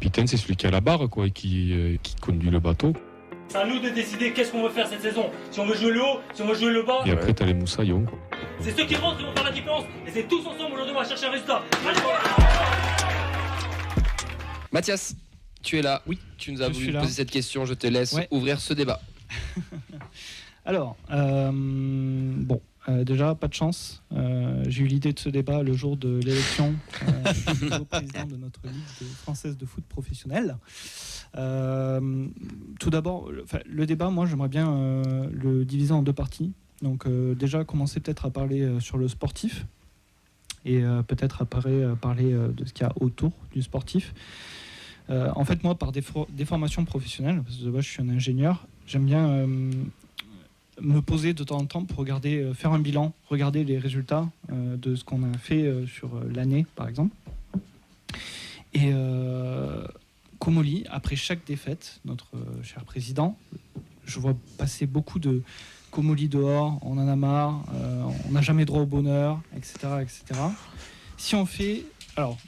capitaine, c'est celui qui a la barre, quoi, et qui conduit le bateau. C'est à nous de décider qu'est-ce qu'on veut faire cette saison. Si on veut jouer le haut, si on veut jouer le bas. Et après, t'as les moussaillons, quoi. C'est ceux qui rentrent qui vont faire la différence. Et c'est tous ensemble aujourd'hui, on va chercher un résultat. Allez, Mathias, tu es là. Oui, tu nous as voulu poser cette question. Je te laisse ouvrir ce débat. Alors, déjà, pas de chance. J'ai eu l'idée de ce débat le jour de l'élection. Je suis le président de notre Ligue française de foot professionnel. Tout d'abord, le débat, moi, j'aimerais bien le diviser en deux parties. Donc, déjà, commencer peut-être à parler sur le sportif et peut-être à parler de ce qu'il y a autour du sportif. En fait, moi, par des formations professionnelles, parce que de base, je suis un ingénieur, j'aime bien me poser de temps en temps pour regarder, faire un bilan, regarder les résultats de ce qu'on a fait sur l'année, par exemple. Et Comolli, après chaque défaite, notre cher président, je vois passer beaucoup de Comolli dehors, on en a marre, on n'a jamais droit au bonheur, etc., etc. Si on fait... Alors,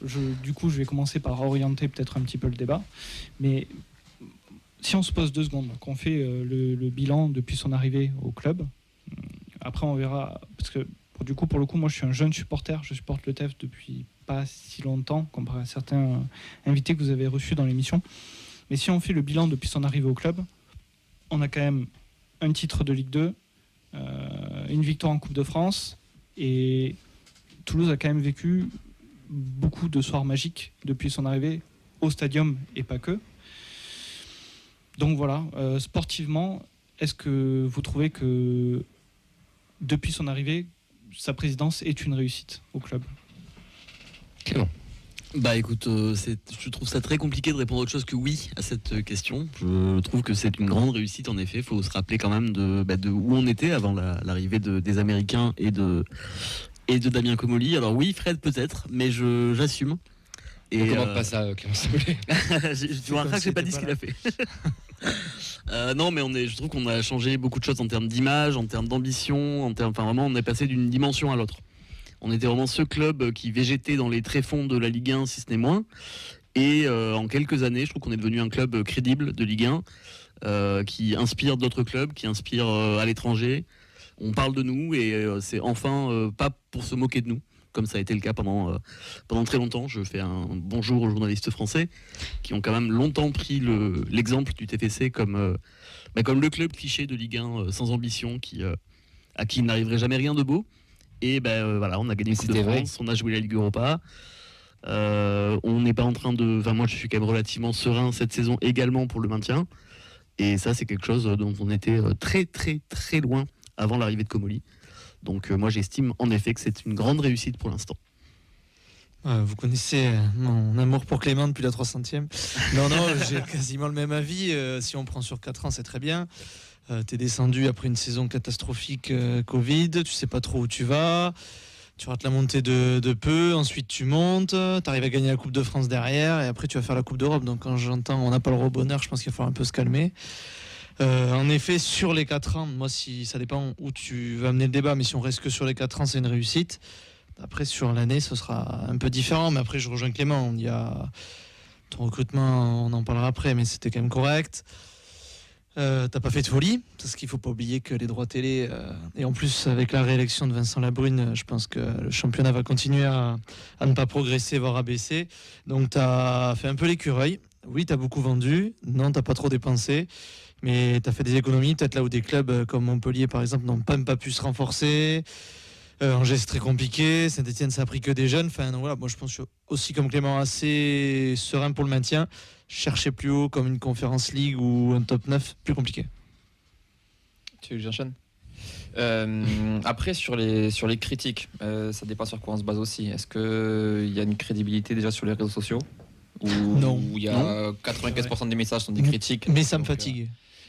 du coup, je vais commencer par orienter peut-être un petit peu le débat, mais si on se pose 2 secondes, qu'on fait le bilan depuis son arrivée au club, après on verra, parce que du coup, pour le coup, moi je suis un jeune supporter, je supporte le TEF depuis pas si longtemps, comparé à certains invités que vous avez reçus dans l'émission. Mais si on fait le bilan depuis son arrivée au club, on a quand même un titre de Ligue 2, une victoire en Coupe de France, et Toulouse a quand même vécu beaucoup de soirs magiques depuis son arrivée au stadium et pas que. Donc voilà, sportivement, est-ce que vous trouvez que depuis son arrivée, sa présidence est une réussite au club ? Clément. Bah écoute, je trouve ça très compliqué de répondre autre chose que oui à cette question. Je trouve que c'est une grande réussite en effet. Il faut se rappeler quand même de où on était avant l'arrivée des Américains et de Damien Comolli. Alors oui, Fred peut-être, mais j'assume. Et ne commande pas ça, Clément, s'il vous plaît. Tu remarqueras que j'ai pas dit ce qu'il a fait. Non, mais je trouve qu'on a changé beaucoup de choses en termes d'image, en termes d'ambition, vraiment, on est passé d'une dimension à l'autre. On était vraiment ce club qui végétait dans les tréfonds de la Ligue 1, si ce n'est moins. Et en quelques années, je trouve qu'on est devenu un club crédible de Ligue 1, qui inspire d'autres clubs, qui inspire à l'étranger. On parle de nous et c'est enfin pas pour se moquer de nous, comme ça a été le cas pendant très longtemps. Je fais un bonjour aux journalistes français qui ont quand même longtemps pris l'exemple du TFC comme le club cliché de Ligue 1 sans ambition, à qui il n'arriverait jamais rien de beau. Et voilà, on a gagné le Coupe de France, on a joué la Ligue Europa. On n'est pas en train de... Enfin, moi, je suis quand même relativement serein cette saison également pour le maintien. Et ça, c'est quelque chose dont on était très, très, très loin avant l'arrivée de Comolli. Donc, moi, j'estime en effet que c'est une grande réussite pour l'instant. Vous connaissez mon amour pour Clément depuis la 300e. Non, j'ai quasiment le même avis. Si on prend sur 4 ans, c'est très bien. T'es descendu après une saison catastrophique Covid, tu sais pas trop où tu vas, tu rates la montée de peu, ensuite tu montes, t'arrives à gagner la Coupe de France derrière et après tu vas faire la Coupe d'Europe. Donc quand j'entends on n'a pas le droit au bonheur, je pense qu'il va falloir un peu se calmer. En effet, sur les 4 ans, moi si ça dépend où tu vas amener le débat, mais si on reste que sur les 4 ans, c'est une réussite. Après sur l'année, ce sera un peu différent, mais après je rejoins Clément, il y a ton recrutement, on en parlera après, mais c'était quand même correct. T'as pas fait de folie, parce qu'il faut pas oublier que les droits télé, et en plus avec la réélection de Vincent Labrune, je pense que le championnat va continuer à ne pas progresser, voire à baisser. Donc t'as fait un peu l'écureuil. Oui, t'as beaucoup vendu. Non, t'as pas trop dépensé. Mais t'as fait des économies, peut-être là où des clubs comme Montpellier, par exemple, n'ont même pas pu se renforcer. Angers, c'est très compliqué. Saint-Etienne, ça a pris que des jeunes. Enfin, donc voilà, moi je pense que je suis aussi comme Clément assez serein pour le maintien. Chercher plus haut comme une Conference League ou un top 9, plus compliqué. Tu veux que j'enchaîne ? Après, sur les critiques, ça dépend sur quoi on se base aussi. Est-ce qu'il y a une crédibilité déjà sur les réseaux sociaux ? Non. Où il y a 95% des messages sont des critiques. Mais ça me fatigue.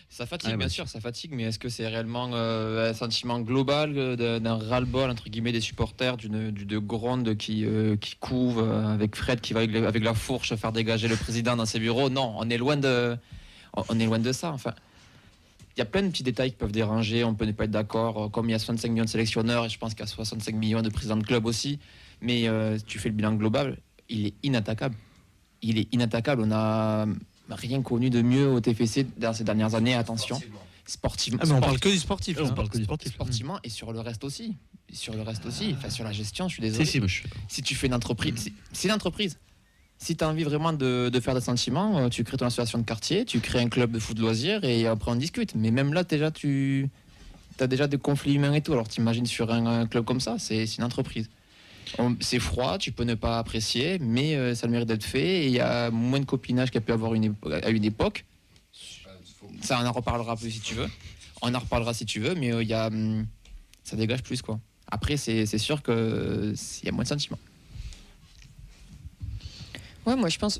Ça fatigue, bien sûr, ça fatigue, mais est-ce que c'est réellement un sentiment global d'un ras-le-bol, entre guillemets, des supporters, de gronde qui couvent avec Fred qui va avec la fourche faire dégager le président dans ses bureaux ? Non, on est loin de ça. Enfin, il y a plein de petits détails qui peuvent déranger, on peut ne pas être d'accord, comme il y a 65 millions de sélectionneurs, et je pense qu'il y a 65 millions de présidents de club aussi, mais tu fais le bilan global, il est inattaquable. il est inattaquable. On n'a rien connu de mieux au TFC dans ces dernières années. Attention, sportivement. Mais on parle que du sportif. On parle que du sportif. Sportivement et sur le reste aussi. Sur la gestion, je suis désolé. Si, moi, je suis... Si tu fais une entreprise, c'est une entreprise. Si tu as envie vraiment de faire des sentiments, tu crées ton association de quartier, tu crées un club de foot loisirs et après on discute. Mais même là, déjà, tu as déjà des conflits humains et tout. Alors t'imagines sur un club comme ça, c'est une entreprise. C'est froid, tu peux ne pas apprécier, mais ça le mérite d'être fait. Et il y a moins de copinage qu'il y a pu avoir à une époque. Ça, on en reparlera plus si tu veux. On en reparlera si tu veux, mais ça dégage plus, quoi. Après, c'est sûr qu'il y a moins de sentiments. Ouais, moi je pense,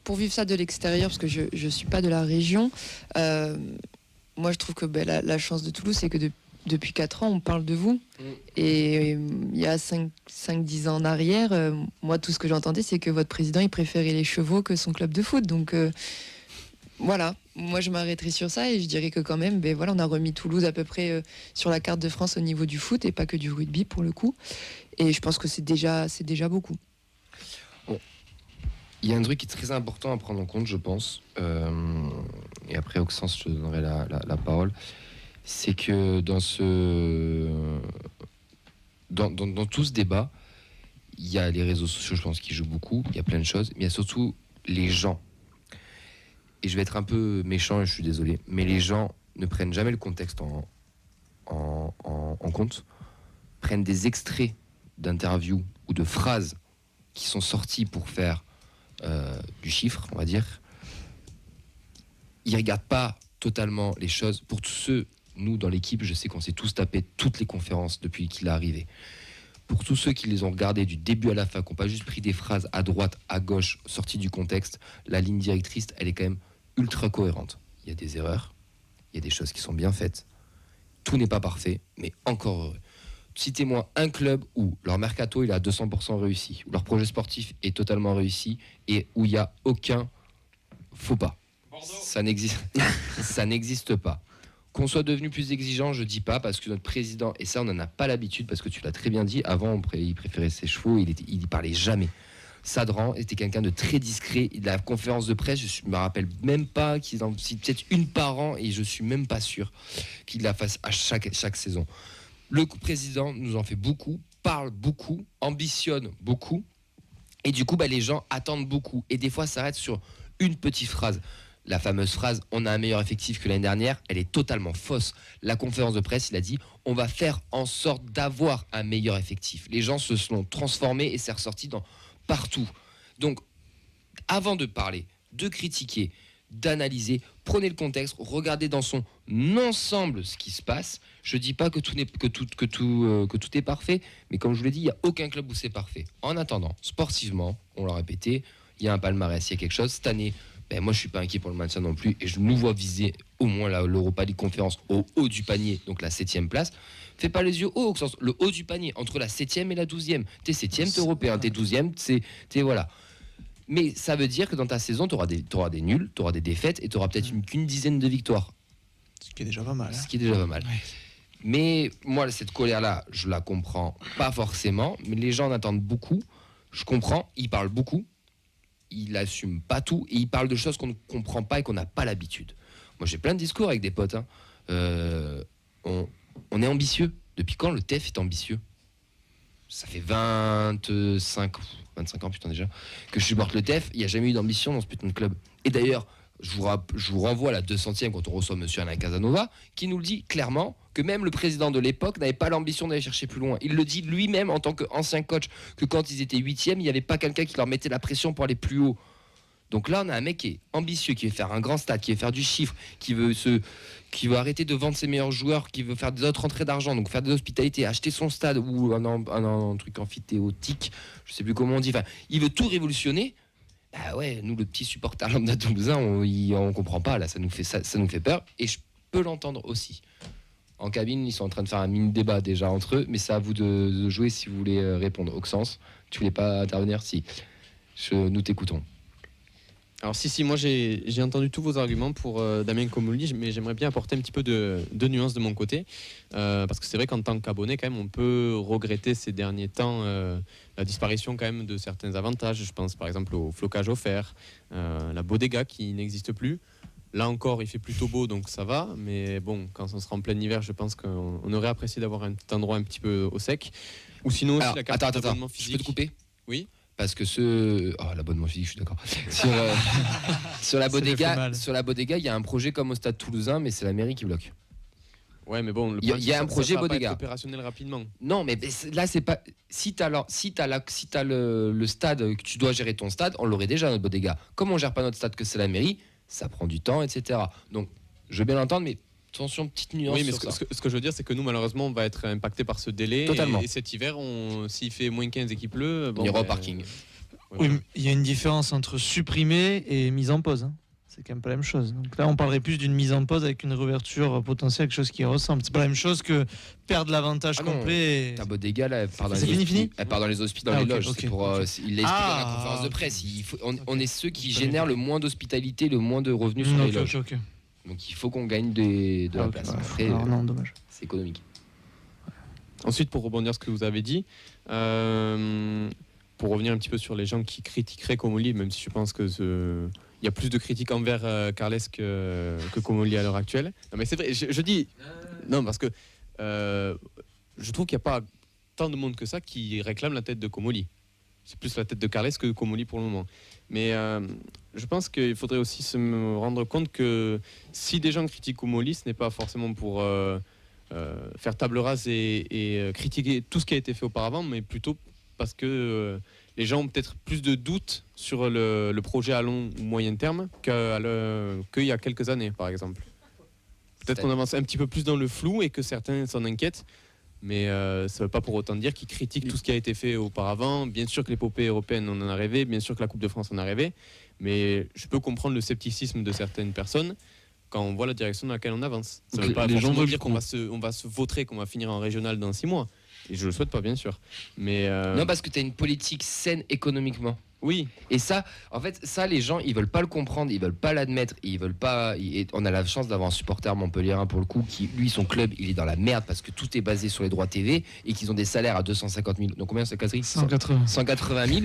pour vivre ça de l'extérieur, parce que je suis pas de la région, moi je trouve que la chance de Toulouse, c'est que depuis 4 ans, on parle de vous. Et il y a 5-10 ans en arrière, moi tout ce que j'entendais, c'est que votre président, il préférait les chevaux que son club de foot. Donc voilà, moi je m'arrêterai sur ça et je dirais que quand même, on a remis Toulouse à peu près sur la carte de France au niveau du foot et pas que du rugby pour le coup. Et je pense que c'est déjà beaucoup. Bon. Il y a un truc qui est très important à prendre en compte, je pense, et après Auxence, je te donnerai la parole, c'est que dans tout ce débat, il y a les réseaux sociaux, je pense, qui jouent beaucoup, il y a plein de choses, mais il y a surtout les gens. Et je vais être un peu méchant, et je suis désolé, mais les gens ne prennent jamais le contexte en compte, prennent des extraits d'interviews ou de phrases qui sont sorties pour faire du chiffre, on va dire. Ils regardent pas totalement les choses. Pour tous ceux, nous dans l'équipe, je sais qu'on s'est tous tapé toutes les conférences depuis qu'il est arrivé. Pour tous ceux qui les ont regardés du début à la fin, qui n'ont pas juste pris des phrases à droite, à gauche, sorties du contexte, la ligne directrice, elle est quand même ultra cohérente. Il y a des erreurs, il y a des choses qui sont bien faites. Tout n'est pas parfait, mais encore heureux. Citez-moi un club où leur mercato il est à 200% réussi, où leur projet sportif est totalement réussi et où il n'y a aucun faux pas. Ça n'existe pas. Qu'on soit devenu plus exigeant, je dis pas, parce que notre président, et ça on n'en a pas l'habitude, parce que tu l'as très bien dit, avant il préférait ses chevaux, il parlait jamais. Sadran était quelqu'un de très discret. La conférence de presse, je me rappelle même pas qu'il en cite peut-être une par an et je suis même pas sûr qu'il la fasse à chaque saison. Le président nous en fait beaucoup, parle beaucoup, ambitionne beaucoup, et du coup, les gens attendent beaucoup. Et des fois, s'arrêtent sur une petite phrase. La fameuse phrase « on a un meilleur effectif que l'année dernière », elle est totalement fausse. La conférence de presse, il a dit « on va faire en sorte d'avoir un meilleur effectif ». Les gens se sont transformés et c'est ressorti partout. Donc, avant de parler, de critiquer, d'analyser, prenez le contexte, regardez dans son ensemble ce qui se passe. Je dis pas que tout est parfait, mais comme je vous l'ai dit, il n'y a aucun club où c'est parfait. En attendant, sportivement, on l'a répété, il y a un palmarès, il y a quelque chose. Cette année, moi je suis pas inquiet pour le maintien non plus, et je nous vois viser au moins l'Europa League Conférence au haut du panier, donc la 7e place. Fais pas les yeux hauts, le haut du panier, entre la 7e et la 12e. T'es 7e, t'es européen, t'es 12e, t'es voilà. Mais ça veut dire que dans ta saison, t'auras des nuls, t'auras des défaites et t'auras peut-être qu'une dizaine de victoires. Ce qui est déjà pas mal. Ce qui est déjà pas mal. Ouais. Mais moi, cette colère-là, je la comprends pas forcément. Mais les gens en attendent beaucoup. Je comprends, ils parlent beaucoup. Ils n'assument pas tout. Et ils parlent de choses qu'on ne comprend pas et qu'on n'a pas l'habitude. Moi, j'ai plein de discours avec des potes. On est ambitieux. Depuis quand le TEF est ambitieux ? Ça fait 25 ans, putain, déjà, que je supporte le TEF. Il n'y a jamais eu d'ambition dans ce putain de club. Et d'ailleurs, je vous renvoie à la 200e quand on reçoit monsieur Alain Casanova, qui nous le dit clairement que même le président de l'époque n'avait pas l'ambition d'aller chercher plus loin. Il le dit lui-même en tant qu'ancien coach, que quand ils étaient 8e, il n'y avait pas quelqu'un qui leur mettait la pression pour aller plus haut. Donc là, on a un mec qui est ambitieux, qui veut faire un grand stade, qui veut faire du chiffre, qui veut arrêter de vendre ses meilleurs joueurs, qui veut faire des autres rentrées d'argent, donc faire des hospitalités, acheter son stade ou un truc amphithéotique, je sais plus comment on dit. Enfin, il veut tout révolutionner. Ouais, nous, le petit supporter lambda toulousain, on comprend pas. Là, ça nous fait peur. Et je peux l'entendre aussi. En cabine, ils sont en train de faire un mini débat déjà entre eux, mais c'est à vous de jouer si vous voulez répondre. Auxence, tu voulais pas intervenir ? Si. Nous t'écoutons. Alors si, moi j'ai entendu tous vos arguments pour Damien Comolli, mais j'aimerais bien apporter un petit peu de nuance de mon côté, parce que c'est vrai qu'en tant qu'abonné, quand même, on peut regretter ces derniers temps la disparition quand même de certains avantages. Je pense par exemple au flocage offert, la bodega qui n'existe plus. Là encore, il fait plutôt beau, donc ça va, mais bon, quand on sera en plein hiver, je pense qu'on aurait apprécié d'avoir un petit endroit un petit peu au sec. Ou sinon aussi Alors, la carte attends, d'abonnement je physique. peux te couper? Oui. Parce que l'abonnement physique, je suis d'accord. Sur la bodega, il y a un projet comme au Stade Toulousain, mais c'est la mairie qui bloque. Ouais, mais bon, il y a un projet bodega opérationnel rapidement. Non, mais là c'est pas. Si t'as le stade, que tu dois gérer ton stade, on l'aurait déjà notre bodega. Comme on gère pas notre stade, que c'est la mairie, ça prend du temps, etc. Donc, je veux bien l'entendre, mais attention, petite nuance. Oui, mais sur ce que je veux dire, c'est que nous, malheureusement, on va être impacté par ce délai. Totalement. Et cet hiver, s'il fait moins 15 et qu'il pleut, on ira au parking. Oui, il y a une différence entre supprimer et mise en pause. C'est quand même pas la même chose. Donc là, on parlerait plus d'une mise en pause avec une réouverture potentielle, quelque chose qui ressemble. C'est pas la même chose que perdre l'avantage complet. Ta bodega, là, elle part dans C'est fini. Elle part dans les hospitaux, dans les loges. Okay. C'est pour, il l'a expliqué dans la conférence de presse. On est ceux qui génèrent le moins d'hospitalité, le moins de revenus sur les loges. Donc il faut qu'on gagne de la place. Après, non, dommage. C'est économique. Ensuite, pour rebondir sur ce que vous avez dit, pour revenir un petit peu sur les gens qui critiqueraient Comolli, même si je pense que il y a plus de critiques envers Carles que Comolli à l'heure actuelle. Non, mais c'est vrai, je dis non parce que je trouve qu'il n'y a pas tant de monde que ça qui réclame la tête de Comolli. C'est plus la tête de Carles que de Comolli pour le moment. Mais je pense qu'il faudrait aussi se rendre compte que si des gens critiquent Comolli, ce n'est pas forcément pour faire table rase et critiquer tout ce qui a été fait auparavant, mais plutôt parce que les gens ont peut-être plus de doutes sur le projet à long ou moyen terme qu'il y a quelques années, par exemple. Peut-être qu'on avance un petit peu plus dans le flou et que certains s'en inquiètent, mais ça ne veut pas pour autant dire qu'ils critiquent tout ce qui a été fait auparavant. Bien sûr que l'épopée européenne, on en a rêvé, bien sûr que la Coupe de France en a rêvé, mais je peux comprendre le scepticisme de certaines personnes quand on voit la direction dans laquelle on avance. Ça ne veut pas forcément dire qu'on va se vautrer, qu'on va finir en régional dans 6 mois. Et je le souhaite pas, bien sûr. Mais non, parce que tu as une politique saine économiquement. Oui. Et ça, en fait, les gens, ils veulent pas le comprendre, ils veulent pas l'admettre, ils veulent pas. On a la chance d'avoir un supporter montpelliérain pour le coup, qui, lui, son club, il est dans la merde parce que tout est basé sur les droits TV et qu'ils ont des salaires à 250 000. Donc combien c'est, Catherine ? 180 000.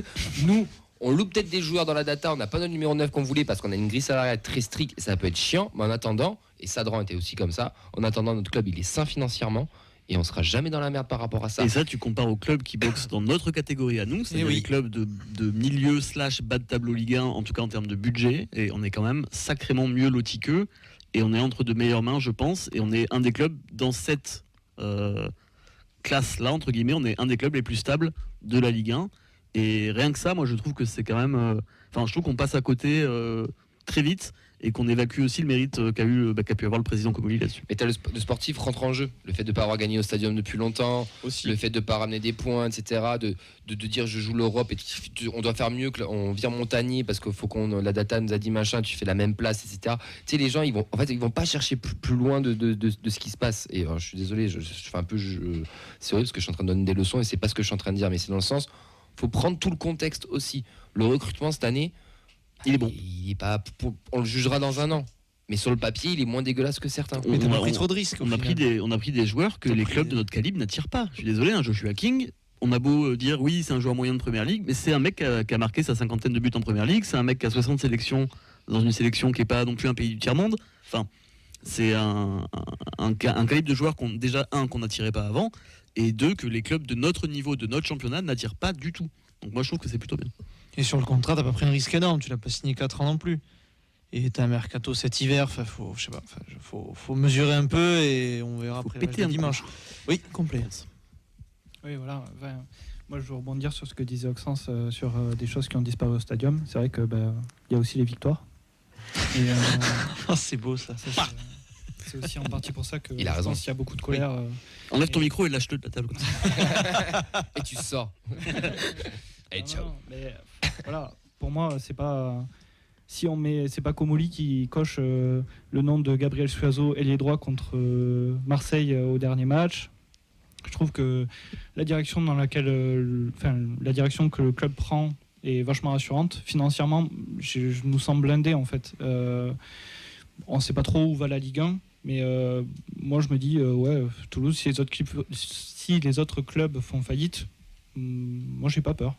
Nous, on loupe peut-être des joueurs dans la data, on n'a pas notre numéro 9 qu'on voulait parce qu'on a une grille salariale très stricte et ça peut être chiant. Mais en attendant, et Sadran était aussi comme ça, en attendant, notre club, il est sain financièrement. Et on sera jamais dans la merde par rapport à ça. Et ça, tu compares aux clubs qui boxent dans notre catégorie à nous, c'est-à-dire les clubs de milieu / bas de tableau Ligue 1, en tout cas en termes de budget. Et on est quand même sacrément mieux lotis qu'eux. Et on est entre de meilleures mains, je pense. Et on est un des clubs dans cette classe-là, entre guillemets, on est un des clubs les plus stables de la Ligue 1. Et rien que ça, moi, je trouve que c'est quand même... Enfin, je trouve qu'on passe à côté très vite. Et qu'on évacue aussi le mérite qu'a pu avoir le président Comolli là-dessus. Mais le sportif rentre en jeu. Le fait de ne pas avoir gagné au stadium depuis longtemps, aussi. Le fait de ne pas ramener des points, etc. De dire je joue l'Europe et on doit faire mieux, on vire Montagnier parce qu'il faut la data nous a dit machin, tu fais la même place, etc. Tu sais, les gens, ils vont pas chercher plus loin de ce qui se passe. Et je suis désolé, je fais un peu... c'est horrible parce que je suis en train de donner des leçons et c'est pas ce que je suis en train de dire, mais c'est dans le sens, faut prendre tout le contexte aussi. Le recrutement cette année, il est bon. On le jugera dans un an. Mais sur le papier, il est moins dégueulasse que certains. Mais t'as pris trop de risques. On a pris des joueurs que les clubs de notre calibre n'attirent pas. Je suis désolé, Joshua King, on a beau dire oui, c'est un joueur moyen de Première Ligue, mais c'est un mec qui a marqué sa 50aine de buts en Première Ligue, c'est un mec qui a 60 sélections dans une sélection qui n'est pas non plus un pays du tiers-monde. Enfin, c'est un calibre de joueur qu'on n'attirait pas avant, et deux, que les clubs de notre niveau, de notre championnat n'attirent pas du tout. Donc moi, je trouve que c'est plutôt bien. Et sur le contrat, t'as pas pris un risque énorme, tu l'as pas signé 4 ans non plus. Et t'as un mercato cet hiver, faut mesurer un peu et on verra après le dimanche. Oui, complet. Oui, voilà. Moi, je veux rebondir sur ce que disait Oxens sur des choses qui ont disparu au stadium. C'est vrai que y a aussi les victoires. Et, c'est beau ça. C'est aussi en partie pour ça que je pense qu'il y a beaucoup de colère. Oui. Enlève ton micro et lâche-le de la table. Et tu sors. Et ciao. Mais voilà, pour moi, c'est pas c'est pas Comolli qui coche le nom de Gabriel Suazo ailier droit contre Marseille au dernier match. Je trouve que la direction dans laquelle la direction que le club prend est vachement rassurante. Financièrement, je nous sens blindés en fait. On ne sait pas trop où va la Ligue 1, mais moi je me dis, Toulouse, si les autres clubs font faillite, moi j'ai pas peur,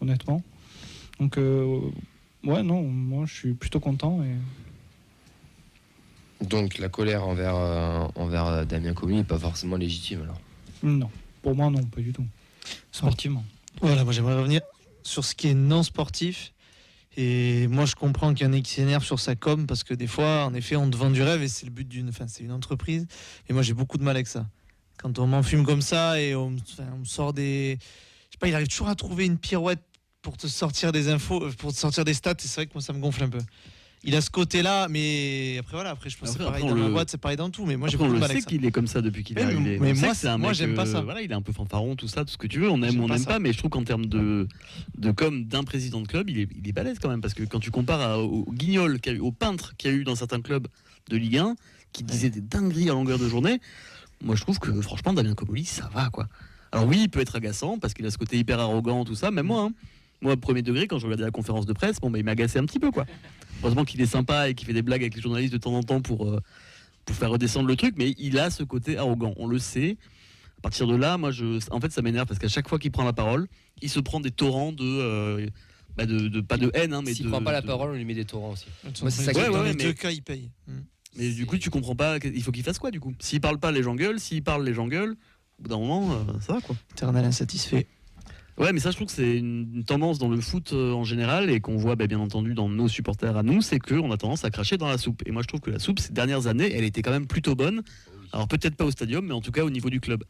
honnêtement. Donc, moi je suis plutôt content. Donc la colère envers Damien Comolli n'est pas forcément légitime alors. Non, pour moi non, pas du tout. Sportivement. Voilà, moi j'aimerais revenir sur ce qui est non sportif. Et moi je comprends qu'il y en ait qui s'énervent sur sa com parce que des fois, en effet, on te vend du rêve et c'est le but c'est une entreprise. Et moi j'ai beaucoup de mal avec ça. Quand on m'enfume comme ça et on me sort des. Je sais pas, il arrive toujours à trouver une pirouette pour te sortir des infos, pour te sortir des stats. Et c'est vrai que moi ça me gonfle un peu. Il a ce côté-là, mais après je pense que c'est pareil dans la boîte, c'est pareil dans tout. Mais moi j'ai beaucoup de mal avec ça. On le sait qu'il est comme ça depuis qu'il est arrivé. Mais moi j'aime pas ça. Voilà, il est un peu fanfaron, tout ça, tout ce que tu veux. On aime ou on n'aime pas, mais je trouve qu'en termes de com d'un président de club, il est balèze quand même. Parce que quand tu compares au guignol, au peintre qu'il y a eu dans certains clubs de Ligue 1, qui disait des dingueries à longueur de journée, moi je trouve que franchement, Damien Comolli, ça va quoi. Alors oui, il peut être agaçant parce qu'il a ce côté hyper arrogant, tout ça, même moi. Moi, premier degré, quand je regardais la conférence de presse, il m'agaçait un petit peu quoi. Heureusement qu'il est sympa et qu'il fait des blagues avec les journalistes de temps en temps pour faire redescendre le truc, mais il a ce côté arrogant, on le sait. À partir de là, en fait, ça m'énerve parce qu'à chaque fois qu'il prend la parole, il se prend des torrents de pas de haine, mais s'il prend pas la parole, on lui met des torrents aussi. Moi, c'est ça dans les deux cas, il paye. Mais du coup, tu comprends pas, il faut qu'il fasse quoi du coup? S'il parle pas, les gens gueulent, s'il parle, les gens gueulent. Au bout d'un moment, ça va quoi. Éternel insatisfait. Ouais, mais ça, je trouve que c'est une tendance dans le foot en général et qu'on voit bien entendu dans nos supporters à nous, c'est qu'on a tendance à cracher dans la soupe. Et moi, je trouve que la soupe, ces dernières années, elle était quand même plutôt bonne. Alors peut-être pas au stadium, mais en tout cas au niveau du club.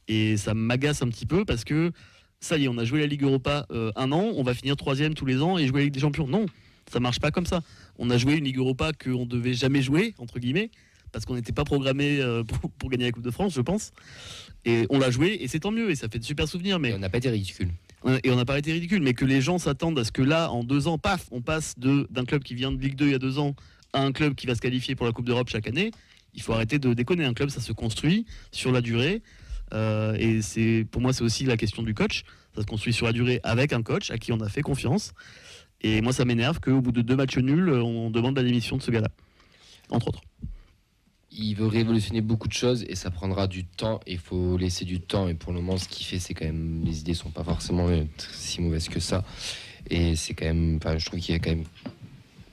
Et ça m'agace un petit peu parce que ça y est, on a joué la Ligue Europa un an, on va finir 3e tous les ans et jouer la Ligue des Champions. Non, ça marche pas comme ça. On a joué une Ligue Europa qu'on devait jamais jouer, entre guillemets, parce qu'on n'était pas programmé pour gagner la Coupe de France, je pense. Et on l'a joué et c'est tant mieux et ça fait de super souvenirs. Mais on n'a pas été ridicule. Et on n'a pas été ridicule, mais que les gens s'attendent à ce que là, en 2 ans, paf, on passe d'un club qui vient de Ligue 2 il y a 2 ans à un club qui va se qualifier pour la Coupe d'Europe chaque année. Il faut arrêter de déconner. Un club, ça se construit sur la durée. Et pour moi, c'est aussi la question du coach. Ça se construit sur la durée avec un coach à qui on a fait confiance. Et moi, ça m'énerve qu'au bout de 2 matchs nuls, on demande la démission de ce gars-là, entre autres. Il veut révolutionner beaucoup de choses et ça prendra du temps. Il faut laisser du temps. Et pour le moment, ce qu'il fait, c'est quand même, les idées sont pas forcément si mauvaises que ça. Et c'est quand même, je trouve qu'il y a quand même,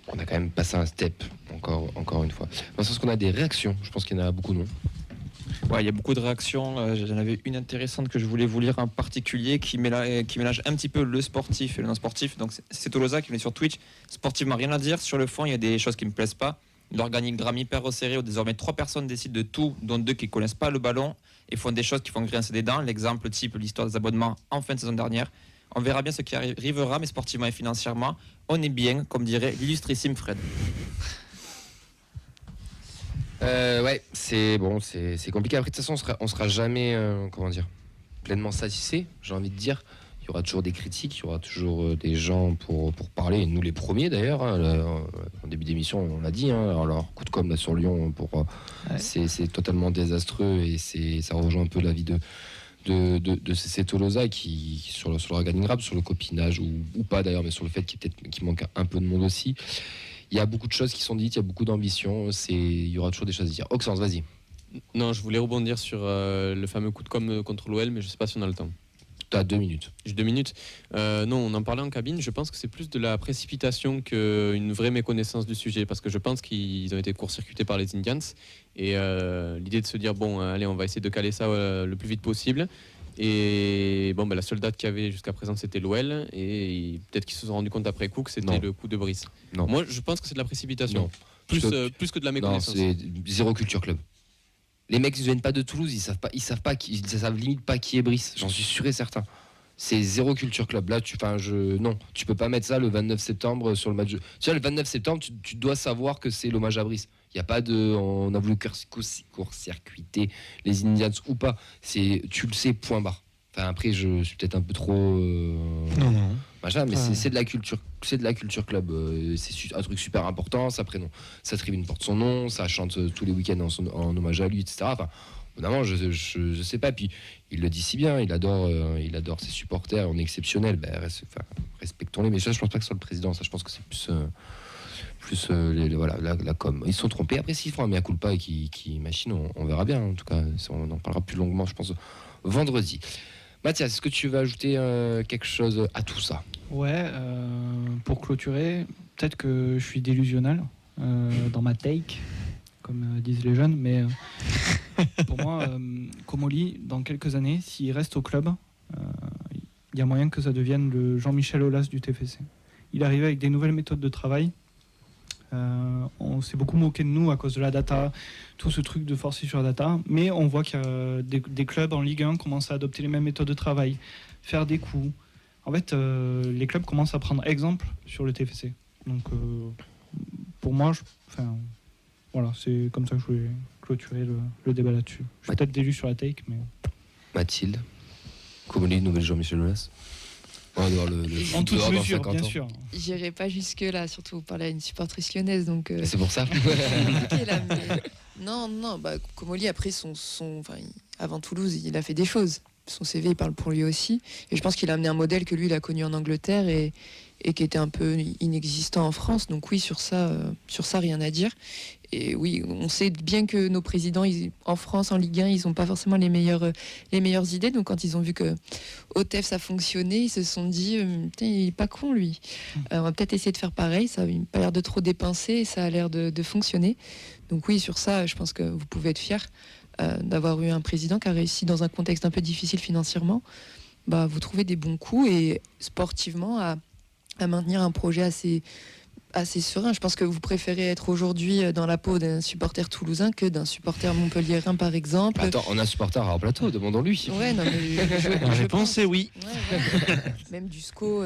on a quand même passé un step encore une fois. Dans le sens qu'on a des réactions. Je pense qu'il y en a beaucoup, non? Ouais, il y a beaucoup de réactions. J'en avais une intéressante que je voulais vous lire en particulier qui mélange un petit peu le sportif et le non sportif. Donc c'est Tolosa qui venait sur Twitch. Sportivement, rien à dire. Sur le fond, il y a des choses qui me plaisent pas. L'organigramme hyper resserré où désormais 3 personnes décident de tout, dont 2 qui ne connaissent pas le ballon et font des choses qui font grincer des dents. L'exemple type, l'histoire des abonnements en fin de saison dernière. On verra bien ce qui arrivera, mais sportivement et financièrement, on est bien, comme dirait l'illustrissime Fred. Ouais, c'est compliqué. Après, de toute façon, on sera jamais, pleinement satisfait, j'ai envie de dire. Il y aura toujours des critiques, il y aura toujours des gens pour parler, et nous les premiers d'ailleurs. En début d'émission, on l'a dit. Alors, coup de com' là sur Lyon, c'est totalement désastreux et ça rejoint un peu l'avis de CC Tolosa qui sur le organigramme, sur le copinage ou pas d'ailleurs, mais sur le fait qu'il manque un peu de monde aussi. Il y a beaucoup de choses qui sont dites, il y a beaucoup d'ambition. Il y aura toujours des choses à dire. Oxens, vas-y. Non, je voulais rebondir sur le fameux coup de com' contre l'OL, mais je ne sais pas si on a le temps. Tu as 2 minutes. J'ai 2 minutes. Non, on en parlait en cabine. Je pense que c'est plus de la précipitation qu'une vraie méconnaissance du sujet, parce que je pense qu'ils ont été court-circuités par les Indians. Et l'idée de se dire, bon, allez, on va essayer de caler ça le plus vite possible. Et bon, la seule date qu'il y avait jusqu'à présent, c'était l'OL. Et peut-être qu'ils se sont rendus compte après coup que c'était le coup de Brice. Non. Moi, je pense que c'est de la précipitation. Non. Plus que de la méconnaissance. Non, c'est zéro culture club. Les mecs, ils viennent pas de Toulouse, ils savent limite pas qui est Brice. J'en suis sûr et certain. C'est zéro culture club. Là, non, tu peux pas mettre ça le 29 septembre sur le match. Tu vois, le 29 septembre, tu dois savoir que c'est l'hommage à Brice. Il y a pas on a voulu court-circuiter les Indians ou pas. Tu le sais, point barre. Enfin, après, je suis peut-être un peu trop. Non. Mais c'est de la culture. C'est de la culture club. C'est un truc super important. Ça tribune porte son nom. Ça chante tous les week-ends en hommage à lui, etc. Enfin, Évidemment, je sais pas. Puis il le dit si bien, il adore ses supporters, on est exceptionnel. Respectons-les. Mais ça, je pense pas que ce soit le président. Ça, je pense que c'est plus voilà, la com. Ils se sont trompés. Après, s'ils font un mea culpa et qui machinent, on verra bien. En tout cas, on en parlera plus longuement, je pense, vendredi. Mathias, est-ce que tu veux ajouter quelque chose à tout ça? Ouais, pour clôturer, peut-être que je suis délusionnel dans ma take, comme disent les jeunes, mais pour moi, Comolli, dans quelques années, s'il reste au club, il y a moyen que ça devienne le Jean-Michel Aulas du TFC. Il arrive avec des nouvelles méthodes de travail. On s'est beaucoup moqué de nous à cause de la data, tout ce truc de forcer sur la data, mais on voit qu'il y a des clubs en Ligue 1 commencent à adopter les mêmes méthodes de travail, faire des coups. En fait, les clubs commencent à prendre exemple sur le TFC. Donc, pour moi, voilà, c'est comme ça que je voulais clôturer le débat là-dessus. Je suis peut-être délu sur la take, mais... Mathilde, Comolli, nouvelle Jean-Michel Aulas. On va devoir en toute mesure, bien sûr. J'irai pas jusque-là, surtout vous parlez à une supportrice lyonnaise. Donc, c'est pour ça. Là, mais... Non, Comolli, après, avant Toulouse, il a fait des choses. Son CV, il parle pour lui aussi. Et je pense qu'il a amené un modèle que lui, il a connu en Angleterre et qui était un peu inexistant en France. Donc oui, sur ça, rien à dire. Et oui, on sait bien que nos présidents, en France, en Ligue 1, ils n'ont pas forcément les meilleures idées. Donc quand ils ont vu que OTEF, ça fonctionnait, ils se sont dit, putain, il est pas con, lui. On va peut-être essayer de faire pareil. Ça n'a pas l'air de trop dépenser et ça a l'air de fonctionner. Donc oui, sur ça, je pense que vous pouvez être fiers d'avoir eu un président qui a réussi dans un contexte un peu difficile financièrement. Vous trouvez des bons coups et sportivement à maintenir un projet assez serein. Je pense que vous préférez être aujourd'hui dans la peau d'un supporter toulousain que d'un supporter montpelliérain, par exemple. Attends, on a un supporter à plateau, demandons-lui. Ouais, non, mais La réponse est oui. Ouais. Même du SCO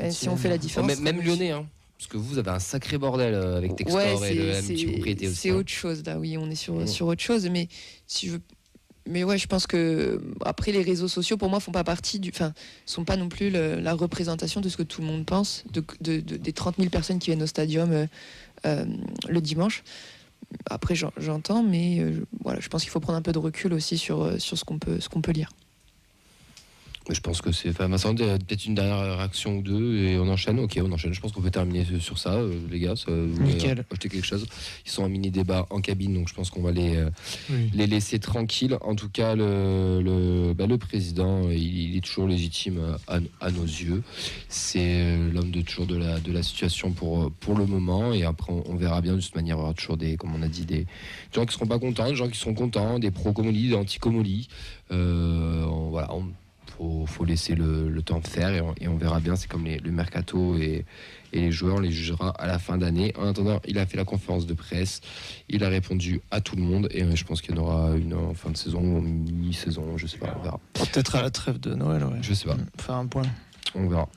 si on fait la différence. Même lyonnais, hein. Parce que vous avez un sacré bordel avec Textor et le M propriété aussi. C'est autre chose, là, oui, on est sur autre chose. Mais je pense que après les réseaux sociaux, pour moi, font pas non plus la représentation de ce que tout le monde pense, des 30 000 personnes qui viennent au stadium le dimanche. Après, j'entends, mais voilà, je pense qu'il faut prendre un peu de recul aussi sur ce qu'on peut lire. Je pense que c'est. Vincent, peut-être une dernière réaction ou deux et on enchaîne. Ok, on enchaîne. Je pense qu'on peut terminer sur ça, les gars. Vous Nickel. Acheter quelque chose. Ils sont en mini débat en cabine, donc je pense qu'on va les laisser tranquilles. En tout cas, le président, il est toujours légitime à nos yeux. C'est l'homme de la situation pour le moment. Et après, on verra bien. De toute manière, il y aura toujours comme on a dit, des gens qui seront pas contents, des gens qui seront contents, des pro-Comolli, des anti-Comolli. Voilà. Faut laisser le temps de faire et on verra bien. C'est comme le mercato et les joueurs, on les jugera à la fin d'année. En attendant, il a fait la conférence de presse, il a répondu à tout le monde et je pense qu'il y en aura une en fin de saison ou en mi-saison, je sais pas, on verra. Peut-être à la trêve de Noël, ouais. Je sais pas. Faire un point. On verra.